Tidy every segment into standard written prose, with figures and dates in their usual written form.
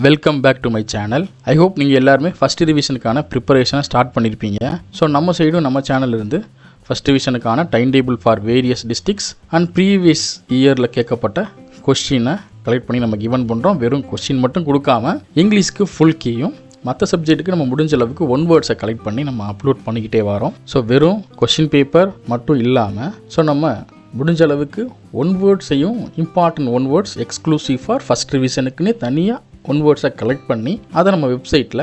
Welcome back to my channel. I hope நீங்கள் எல்லாருமே first ரிவிஷனுக்கான ப்ரிப்பரேஷனை ஸ்டார்ட் பண்ணியிருப்பீங்க. ஸோ நம்ம சைடும் நம்ம சேனல்லேருந்து ஃபஸ்ட் ரிவிஷனுக்கான time table for various districts and previous இயரில் கேட்கப்பட்ட கொஸ்டினை கலெக்ட் பண்ணி நம்ம கிவன் பண்ணுறோம். வெறும் கொஸ்டின் மட்டும் கொடுக்காம இங்கிலீஷ்க்கு ஃபுல் கீயும் மற்ற சப்ஜெக்ட்டுக்கு நம்ம முடிஞ்ச அளவுக்கு ஒன் வேர்ட்ஸை கலெக்ட் பண்ணி நம்ம அப்லோட் பண்ணிக்கிட்டே வரோம். ஸோ வெறும் கொஸ்டின் பேப்பர் மட்டும் இல்லாமல் நம்ம முடிஞ்ச அளவுக்கு ஒன் வேர்ட்ஸையும் important one words exclusive for first ரிவிஷனுக்குன்னே தனியாக ஒன் வேர்ட்ஸை கலெக்ட் பண்ணி அதை நம்ம வெப்சைட்டில்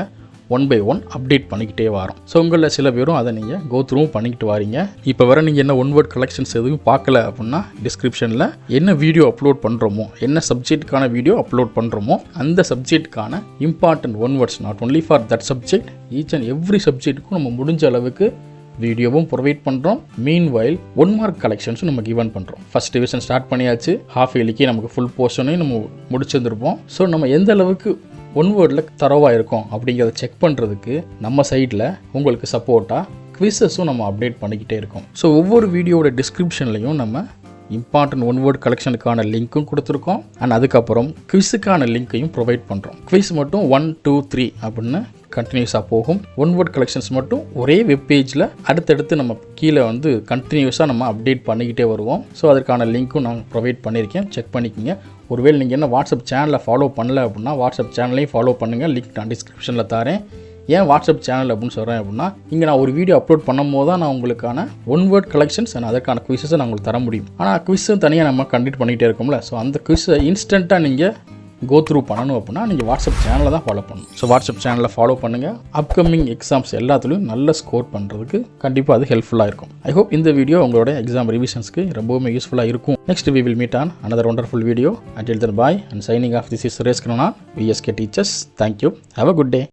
ஒன் பை ஒன் அப்டேட் பண்ணிக்கிட்டே வரோம். ஸோ உங்களில் சில பேரும் அதை நீங்கள் கோ த்ரூவும் பண்ணிக்கிட்டு வரீங்க. இப்போ வர நீங்கள் என்ன ஒன் வேர்ட் கலெக்ஷன்ஸ் எதுவும் பார்க்கல அப்படின்னா டிஸ்கிரிப்ஷனில் என்ன வீடியோ அப்லோட் பண்ணுறோமோ, என்ன சப்ஜெக்ட்டுக்கான வீடியோ அப்லோட் பண்ணுறோமோ அந்த சப்ஜெக்ட்டுக்கான important one words not only for that subject, each and every சப்ஜெக்ட்டுக்கும் நம்ம முடிஞ்ச அளவுக்கு வீடியோவும் ப்ரொவைட் பண்ணுறோம். மீன் வைல் 1 மார்க் கலெக்ஷன்ஸும் நம்ம கிவன் பண்ணுறோம். ஃபஸ்ட் டிவிஷன் ஸ்டார்ட் பண்ணியாச்சு, ஹாஃப் இயர்லிக்கு நமக்கு ஃபுல் போர்ஷனையும் நம்ம முடிச்சிருந்துருப்போம். ஸோ நம்ம எந்த அளவுக்கு ஒன் வேர்டில் தரவாக இருக்கும் அப்படிங்கிறத செக் பண்ணுறதுக்கு நம்ம சைடில் உங்களுக்கு சப்போர்ட்டாக குவிஸஸும் நம்ம அப்டேட் பண்ணிக்கிட்டே இருக்கோம். ஸோ ஒவ்வொரு வீடியோவோட டிஸ்கிரிப்ஷன்லையும் நம்ம இம்பார்ட்டன்ட் ஒன் வேர்ட் கலெக்ஷனுக்கான லிங்க்கும் கொடுத்துருக்கோம். அண்ட் அதுக்கப்புறம் குவிஸுக்கான லிங்க்கையும் ப்ரொவைட் பண்ணுறோம். குவிஸ் மட்டும் 1, 2, 3 அப்படின்னு கண்டினியூஸாக போகும். ஒன் வேர்ட் கலெக்ஷன்ஸ் மட்டும் ஒரே வெப் பேஜில் அடுத்தடுத்து நம்ம கீழே கண்டினியூஸாக நம்ம அப்டேட் பண்ணிக்கிட்டே வருவோம். ஸோ அதற்கான லிங்க்கும் நான் ப்ரொவைட் பண்ணியிருக்கேன், செக் பண்ணிக்கோங்க. ஒருவேளை நீங்கள் என்ன வாட்ஸ்அப் சேனலில் ஃபாலோ பண்ணல அப்படின்னா வாட்ஸ்அப் சேனலையும் ஃபாலோ பண்ணுங்கள். லிங்க் நான் டிஸ்கிரிப்ஷனில் தரேன். ஏன் வாட்ஸ்அப் சேனல் அப்படின்னு சொல்கிறேன் அப்படின்னா, இங்கே நான் ஒரு வீடியோ அப்லோட் பண்ணும் போது தான் நான் உங்களுக்கான ஒன் வேர்ட் கலெக்ஷன்ஸ் அண்ட் அதற்கான குவிஸஸை நான் உங்களுக்கு தர முடியும். ஆனால் குவிஸும் தனியாக நம்ம கண்டக்ட் பண்ணிகிட்டே இருக்கோம்ல. ஸோ அந்த குவிஸை இன்ஸ்டண்ட்டாக நீங்கள் கோ த்ரூ பண்ணணும் அப்படின்னா நீங்கள் வாட்ஸ்அப் சேனலில் தான் ஃபாலோ பண்ணணும். ஸோ வாட்ஸ்அப் சேனலில் ஃபாலோ பண்ணுங்கள். அப்கமிங் எக்ஸாம்ஸ் எல்லாத்துலேயும் நல்ல ஸ்கோர் பண்ணுறதுக்கு கண்டிப்பாக அது ஹெல்ப்ஃபுல்லாக இருக்கும். ஐ ஹோப் இந்த வீடியோ உங்களோட எக்ஸாம் ரிவிஷன்ஸ்க்கு ரொம்பவுமே யூஸ்ஃபுல்லாக இருக்கும். Next we will meet on another wonderful video. Until then, bye and signing off. This is Suresh Krishnan, VSK Teachers. Thank you. Have a good day.